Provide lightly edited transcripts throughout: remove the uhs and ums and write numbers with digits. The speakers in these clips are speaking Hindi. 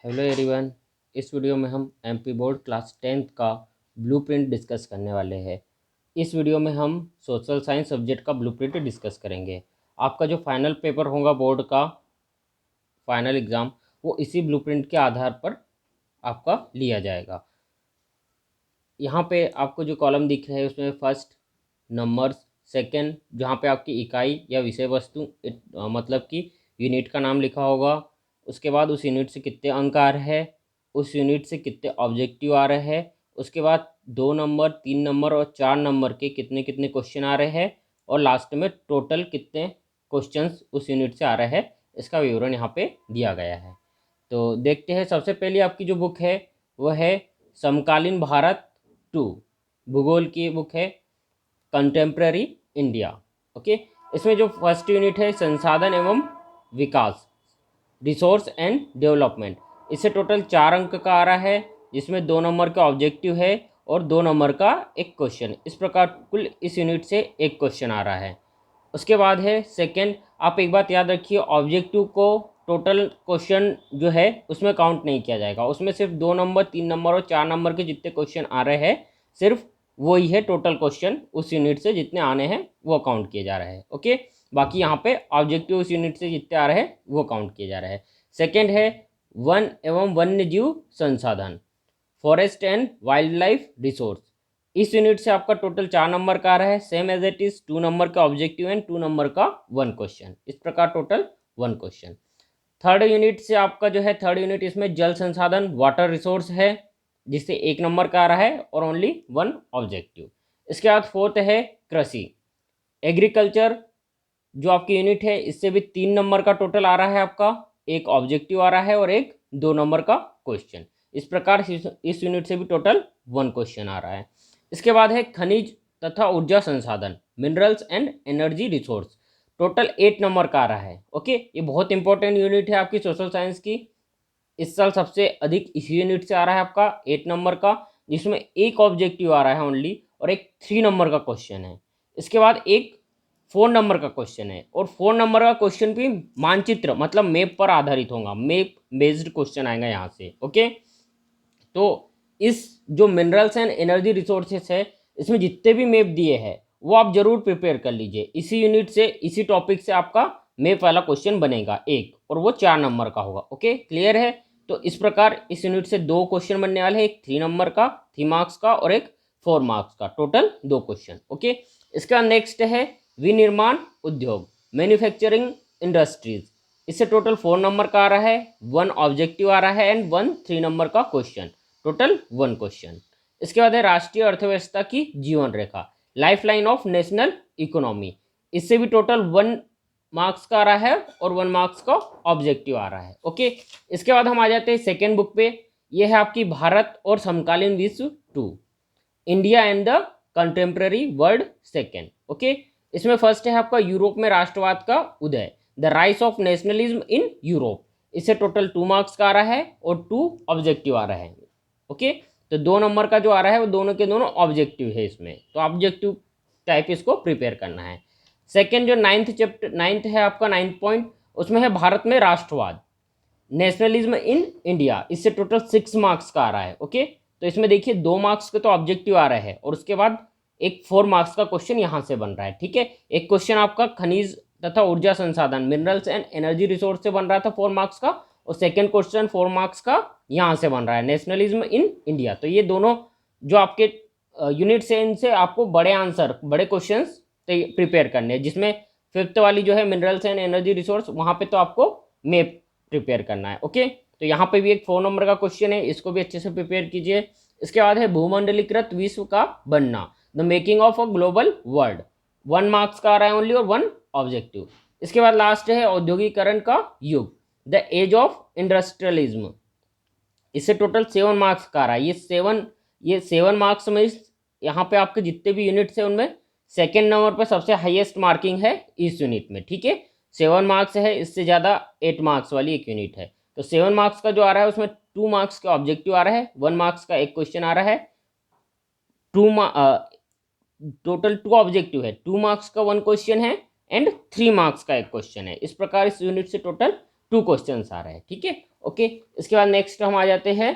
Hello everyone. इस वीडियो में हम एमपी बोर्ड क्लास 10th का ब्लूप्रिंट डिस्कस करने वाले हैं। इस वीडियो में हम सोशल साइंस सब्जेक्ट का ब्लूप्रिंट डिस्कस करेंगे। आपका जो फाइनल पेपर होगा बोर्ड का फाइनल एग्ज़ाम, वो इसी ब्लूप्रिंट के आधार पर आपका लिया जाएगा। यहाँ पे आपको जो कॉलम दिख रहे हैं उसमें फर्स्ट नंबर्स, सेकंड जहाँ पे आपकी इकाई या विषय वस्तु मतलब कि यूनिट का नाम लिखा होगा। उसके बाद उस यूनिट से कितने अंक आ रहे हैं, उस यूनिट से कितने ऑब्जेक्टिव आ रहे हैं। उसके बाद 2 नंबर, 3 नंबर और 4 नंबर के कितने कितने क्वेश्चन आ रहे हैं, और लास्ट में टोटल कितने क्वेश्चंस उस यूनिट से आ रहे हैं, इसका विवरण यहाँ पे दिया गया है। तो देखते हैं। सबसे पहले आपकी जो बुक है वह है समकालीन भारत 2, भूगोल की बुक है, कंटेम्प्रेरी इंडिया। ओके, इसमें जो फर्स्ट यूनिट है संसाधन एवं विकास, रिसोर्स एंड डेवलपमेंट, इससे टोटल 4 अंक का आ रहा है, जिसमें 2 नंबर का ऑब्जेक्टिव है और 2 नंबर का एक क्वेश्चन। इस प्रकार कुल इस यूनिट से एक क्वेश्चन आ रहा है। उसके बाद है सेकंड। आप एक बात याद रखिए, ऑब्जेक्टिव को टोटल क्वेश्चन जो है उसमें काउंट नहीं किया जाएगा। उसमें सिर्फ 2 नंबर, 3 नंबर और 4 नंबर के जितने क्वेश्चन आ रहे हैं, सिर्फ वही है टोटल क्वेश्चन उस यूनिट से जितने आने हैं वो काउंट किए जा रहे हैं। ओके, बाकी यहाँ पे ऑब्जेक्टिव उस यूनिट से जितने आ रहे हैं वो काउंट किए जा रहे हैं। सेकेंड है वन एवं वन्य जीव संसाधन, forest and wildlife resource. इस यूनिट से आपका टोटल 4 नंबर का आ रहा है, same as it is 2 number का ऑब्जेक्टिव एंड 2 नंबर का 1 क्वेश्चन। इस प्रकार टोटल 1 क्वेश्चन। थर्ड यूनिट से आपका जो है थर्ड यूनिट, इसमें जल संसाधन वाटर रिसोर्स है, जिससे 1 नंबर का आ रहा है और ओनली 1 ऑब्जेक्टिव। इसके बाद फोर्थ है कृषि एग्रीकल्चर, जो आपकी यूनिट है इससे भी 3 नंबर का टोटल आ रहा है आपका, एक ऑब्जेक्टिव आ रहा है और एक 2 नंबर का क्वेश्चन। इस प्रकार इस यूनिट से भी टोटल 1 क्वेश्चन आ रहा है। इसके बाद है खनिज तथा ऊर्जा संसाधन, minerals and energy resource, total 8 number का आ रहा है। ओके, ये बहुत इंपॉर्टेंट यूनिट है आपकी सोशल साइंस की। इस साल सबसे अधिक इसी यूनिट से आ रहा है आपका 8 नंबर का, जिसमें एक ऑब्जेक्टिव आ रहा है ओनली और एक 3 नंबर का क्वेश्चन है। इसके बाद एक 4 नंबर का क्वेश्चन है, और 4 नंबर का क्वेश्चन भी मानचित्र मतलब मैप पर आधारित होगा, मैप बेस्ड क्वेश्चन आएगा यहाँ से। ओके, तो इस जो मिनरल्स एंड एनर्जी रिसोर्सेस है, इसमें जितने भी मैप दिए हैं वो आप जरूर प्रिपेयर कर लीजिए। इसी यूनिट से, इसी टॉपिक से आपका मैप वाला क्वेश्चन बनेगा एक, और वो 4 नंबर का होगा। ओके, क्लियर है? तो इस प्रकार इस यूनिट से 2 क्वेश्चन बनने वाले हैं, एक 3 नंबर का 3 मार्क्स का और एक 4 मार्क्स का, टोटल 2 क्वेश्चन। ओके, इसका नेक्स्ट है विनिर्माण उद्योग, मैन्युफैक्चरिंग इंडस्ट्रीज। इससे टोटल 4 नंबर का आ रहा है, 1 ऑब्जेक्टिव आ रहा है एंड 3 नंबर का क्वेश्चन, टोटल 1 क्वेश्चन। इसके बाद है राष्ट्रीय अर्थव्यवस्था की जीवन रेखा, life line of national economy. इससे भी टोटल 1 मार्क्स का आ रहा है और 1 मार्क्स का ऑब्जेक्टिव आ रहा है। ओके, इसके बाद हम आ जाते हैं सेकेंड बुक पे। यह है आपकी भारत और समकालीन विश्व 2, India and the contemporary world second. Okay, इसमें फर्स्ट है आपका यूरोप में राष्ट्रवाद का उदय, the rise of nationalism in Europe. इससे टोटल 2 मार्क्स का आ रहा है और 2 ऑब्जेक्टिव आ रहा है। ओके, तो 2 नंबर का जो आ रहा है वो दोनों के दोनों ऑब्जेक्टिव है इसमें, तो ऑब्जेक्टिव टाइप इसको प्रिपेयर करना है। सेकेंड जो नाइन्थ है आपका 9th पॉइंट, उसमें है भारत में राष्ट्रवाद, नेशनलिज्म इन इंडिया। इससे टोटल 6 मार्क्स का आ रहा है। ओके, तो इसमें देखिए 2 मार्क्स के तो ऑब्जेक्टिव आ रहे हैं और उसके बाद एक 4 मार्क्स का क्वेश्चन यहाँ से बन रहा है। ठीक है, एक क्वेश्चन आपका खनिज तथा ऊर्जा संसाधन, मिनरल्स एंड एनर्जी रिसोर्स से बन रहा था 4 मार्क्स का, और सेकेंड क्वेश्चन 4 मार्क्स का यहाँ से बन रहा है, नेशनलिज्म इन इंडिया। तो ये दोनों जो आपके यूनिट से, इनसे आपको बड़े आंसर, बड़े क्वेश्चन प्रिपेयर करने हैं, जिसमें फिफ्थ वाली जो है मिनरल्स एंड एनर्जी रिसोर्स, वहाँ पे तो आपको मैप प्रिपेयर करना है। ओके, तो यहाँ पे भी एक 4 नंबर का क्वेश्चन है, इसको भी अच्छे से प्रिपेयर कीजिए। इसके बाद है भूमंडलीकृत विश्व का बनना, the making of a global world, 1 marks का आ रहा है ओनली और 1 ऑब्जेक्टिव। इसके बाद लास्ट है औद्योगिकरण का युग, द एज ऑफ इंडस्ट्रियलिज्म। इससे टोटल 7 मार्क्स का आ रहा है। ये 7 मार्क्स में यहाँ पे आपके जितने भी यूनिट्स हैं उनमें सेकेंड नंबर पर सबसे हाईएस्ट मार्किंग है इस यूनिट में। ठीक है, 7 मार्क्स है, इससे ज़्यादा 8 मार्क्स वाली एक यूनिट है। तो 7 मार्क्स का जो आ रहा है उसमें 2 मार्क्स का ऑब्जेक्टिव आ रहा है, 1 मार्क्स का एक क्वेश्चन आ रहा है, टोटल 2 ऑब्जेक्टिव है, 2 मार्क्स का 1 क्वेश्चन है एंड 3 मार्क्स का एक क्वेश्चन है। इस प्रकार इस यूनिट से टोटल 2 क्वेश्चन आ रहे हैं। ठीक है, ओके, इसके बाद नेक्स्ट हम आ जाते हैं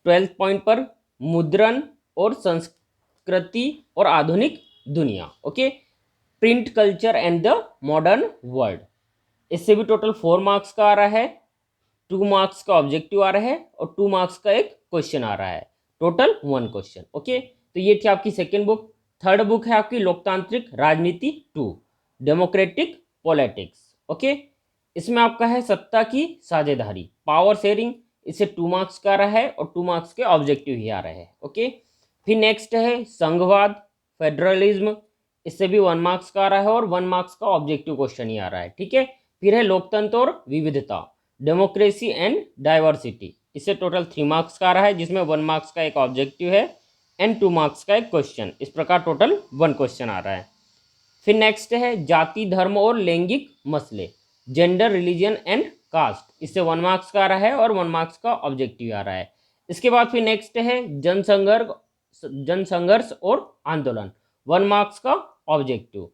12th पॉइंट पर, मुद्रण और संस्कृति और आधुनिक दुनिया। Okay, print culture and the modern world. इससे भी टोटल 4 मार्क्स का आ रहा है, 2 मार्क्स का ऑब्जेक्टिव आ रहा है और 2 मार्क्स का एक क्वेश्चन आ रहा है, टोटल 1 क्वेश्चन। ओके, तो ये थी आपकी सेकेंड बुक। थर्ड बुक है आपकी लोकतांत्रिक राजनीति 2, डेमोक्रेटिक पॉलिटिक्स। ओके, इसमें आपका है सत्ता की साझेदारी, पावर शेयरिंग। इससे 2 मार्क्स का आ रहा है और 2 मार्क्स के ऑब्जेक्टिव ही आ रहे हैं। ओके, फिर नेक्स्ट है संघवाद, फेडरलिज्म। इससे भी 1 मार्क्स का आ रहा है और 1 मार्क्स का ऑब्जेक्टिव क्वेश्चन ही आ रहा है। ठीक है, फिर है लोकतंत्र और विविधता, डेमोक्रेसी एंड डाइवर्सिटी। इससे टोटल 3 मार्क्स का आ रहा है, जिसमें 1 मार्क्स का एक ऑब्जेक्टिव है एंड 2 मार्क्स का एक क्वेश्चन। इस प्रकार टोटल 1 क्वेश्चन आ रहा है। फिर नेक्स्ट है जाति धर्म और लैंगिक मसले, जेंडर रिलीजन एंड कास्ट। इससे 1 मार्क्स का आ रहा है और 1 मार्क्स का ऑब्जेक्टिव आ रहा है। इसके बाद फिर नेक्स्ट है जनसंघर्ष और आंदोलन, 1 मार्क्स का ऑब्जेक्टिव।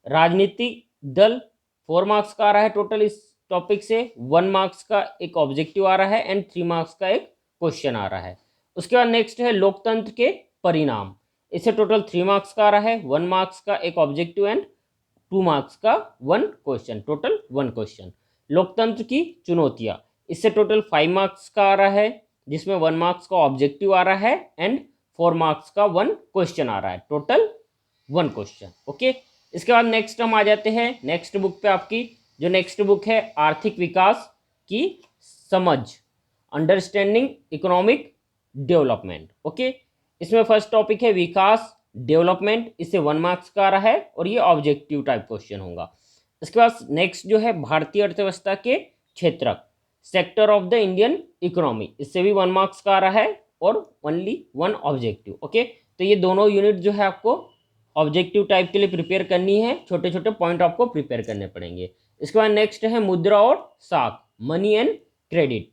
राजनीतिक दल 4 मार्क्स का आ रहा है टोटल इस टॉपिक से, 1 मार्क्स का एक ऑब्जेक्टिव आ रहा है एंड 3 मार्क्स का एक क्वेश्चन आ रहा है। उसके बाद नेक्स्ट है लोकतंत्र के परिणाम। इससे टोटल 3 मार्क्स का आ रहा है, 1 मार्क्स का एक ऑब्जेक्टिव एंड 2 मार्क्स का 1 क्वेश्चन, टोटल 1 क्वेश्चन। लोकतंत्र की चुनौतियां, इससे टोटल 5 मार्क्स का आ रहा है, जिसमें 1 मार्क्स का ऑब्जेक्टिव आ रहा है एंड 4 मार्क्स का 1 क्वेश्चन आ रहा है, टोटल 1 क्वेश्चन। ओके, इसके बाद नेक्स्ट हम आ जाते हैं नेक्स्ट बुक पे। आपकी जो नेक्स्ट बुक है आर्थिक विकास की समझ, अंडरस्टैंडिंग इकोनॉमिक डेवलपमेंट। ओके, इसमें फर्स्ट टॉपिक है विकास डेवलपमेंट। इससे 1 मार्क्स का आ रहा है और ये ऑब्जेक्टिव टाइप क्वेश्चन होगा। इसके बाद नेक्स्ट जो है भारतीय अर्थव्यवस्था के क्षेत्रक, sector of the Indian economy. इससे भी 1 मार्क्स का आ रहा है और ओनली 1 ऑब्जेक्टिव। ओके, तो ये दोनों यूनिट जो है आपको ऑब्जेक्टिव टाइप के लिए प्रिपेयर करनी है, छोटे छोटे पॉइंट आपको प्रिपेयर करने पड़ेंगे। इसके बाद नेक्स्ट है मुद्रा और साख, मनी एंड क्रेडिट।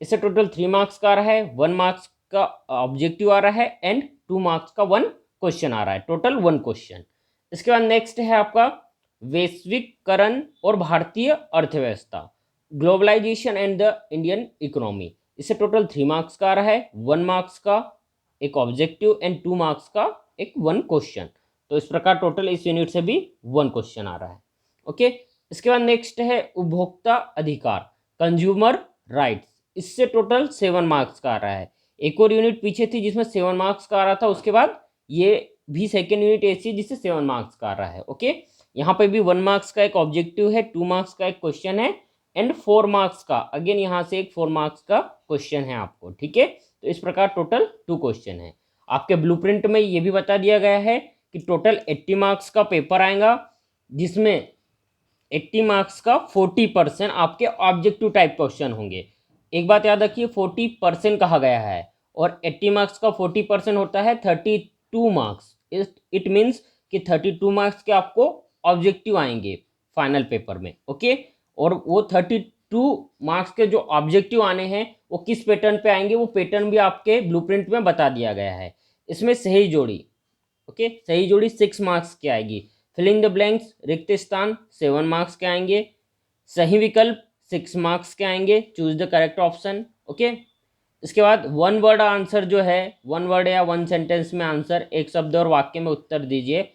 इससे टोटल 3 मार्क्स का आ रहा है, 1 मार्क्स का ऑब्जेक्टिव आ रहा है एंड 2 मार्क्स का 1 क्वेश्चन आ रहा है, टोटल 1 क्वेश्चन। इसके बाद नेक्स्ट है आपका वैश्विकरण और भारतीय अर्थव्यवस्था, globalisation and the Indian economy. इससे टोटल 3 मार्क्स का आ रहा है, 1 मार्क्स का एक ऑब्जेक्टिव एंड 2 मार्क्स का एक 1 क्वेश्चन। तो इस प्रकार टोटल इस यूनिट से भी 1 क्वेश्चन आ रहा है। ओके, इसके बाद नेक्स्ट है उपभोक्ता अधिकार, कंज्यूमर राइट्स। इससे टोटल 7 मार्क्स का आ रहा है। एक और यूनिट पीछे थी जिसमें 7 मार्क्स का आ रहा था, उसके बाद ये भी सेकेंड यूनिट ऐसी है जिससे 7 मार्क्स का आ रहा है। ओके, यहाँ पे भी 1 मार्क्स का एक ऑब्जेक्टिव है, 2 मार्क्स का एक क्वेश्चन है एंड 4 मार्क्स का अगेन यहाँ से एक 4 मार्क्स का क्वेश्चन है आपको। ठीक है, तो इस प्रकार टोटल 2 क्वेश्चन है। आपके ब्लूप्रिंट में ये भी बता दिया गया है कि टोटल 80 मार्क्स का पेपर आएगा, जिसमें 80 मार्क्स का 40% आपके ऑब्जेक्टिव टाइप क्वेश्चन होंगे। एक बात याद रखिए, 40% कहा गया है और 80 मार्क्स का 40% होता है 32 मार्क्स। इट मीन्स कि 32 मार्क्स के आपको ऑब्जेक्टिव आएंगे फाइनल पेपर में। ओके, और वो 32 मार्क्स के जो ऑब्जेक्टिव आने हैं वो किस पैटर्न पे आएंगे, वो पैटर्न भी आपके ब्लूप्रिंट में बता दिया गया है। इसमें सही जोड़ी, ओके, सही जोड़ी 6 मार्क्स की आएगी। फिलिंग द ब्लैंक्स, रिक्त स्थान 7 मार्क्स के आएंगे। सही विकल्प 6 मार्क्स के आएंगे, choose the correct option. Okay, इसके बाद 1 वर्ड आंसर जो है, 1 वर्ड या 1 सेंटेंस में आंसर, एक शब्द और वाक्य में उत्तर दीजिए।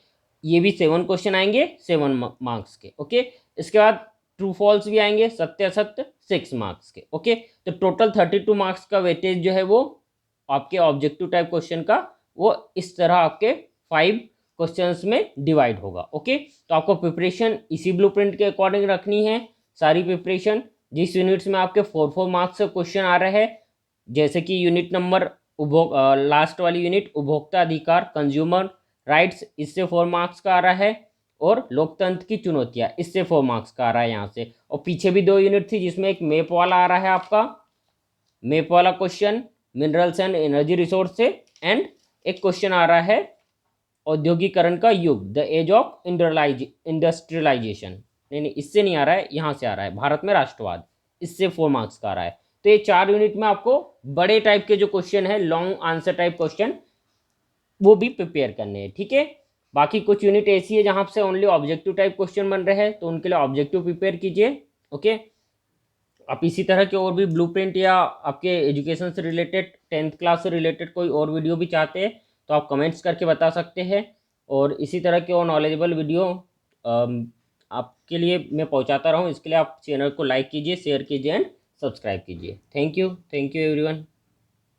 ये भी 7 क्वेश्चन आएंगे 7 मार्क्स के। ओके, इसके बाद ट्रू फॉल्स भी आएंगे, सत्य असत्य 6 मार्क्स के। ओके, तो टोटल 32 मार्क्स का वेटेज जो है वो आपके ऑब्जेक्टिव टाइप क्वेश्चन का वो इस तरह आपके 5 क्वेश्चंस में डिवाइड होगा। ओके, तो आपको प्रिपरेशन इसी ब्लूप्रिंट के अकॉर्डिंग रखनी है, सारी प्रिपरेशन। जिस यूनिट्स में आपके 4 मार्क्स से क्वेश्चन आ रहे हैं, जैसे कि यूनिट नंबर लास्ट वाली यूनिट उपभोक्ता अधिकार, कंज्यूमर राइट्स, इससे 4 मार्क्स का आ रहा है, और लोकतंत्र की चुनौतियां, इससे 4 मार्क्स का आ रहा है यहाँ से। और पीछे भी 2 यूनिट थी जिसमें एक मैप वाला आ रहा है आपका, मैप वाला question minerals and energy resource से, एंड एक क्वेश्चन आ रहा है औद्योगिकरण का युग, द एज ऑफ इंडस्ट्रियलाइजेशन। नहीं, इससे नहीं आ रहा है, यहाँ से आ रहा है भारत में राष्ट्रवाद, इससे 4 मार्क्स का आ रहा है। तो ये 4 यूनिट में आपको बड़े टाइप के जो क्वेश्चन है, लॉन्ग आंसर टाइप क्वेश्चन, वो भी प्रिपेयर करने हैं। ठीक है, बाकी कुछ यूनिट ऐसी है जहाँ से ओनली ऑब्जेक्टिव टाइप क्वेश्चन बन रहे हैं, तो उनके लिए ऑब्जेक्टिव प्रिपेयर कीजिए। ओके, आप इसी तरह के और भी ब्लूप्रिंट या आपके एजुकेशन से रिलेटेड 10th क्लास से रिलेटेड कोई और वीडियो भी चाहते हैं तो आप कमेंट्स करके बता सकते हैं। और इसी तरह के और नॉलेजेबल वीडियो आपके लिए मैं पहुंचाता रहूं, इसके लिए आप चैनल को लाइक कीजिए, शेयर कीजिए एंड सब्सक्राइब कीजिए। Thank you everyone.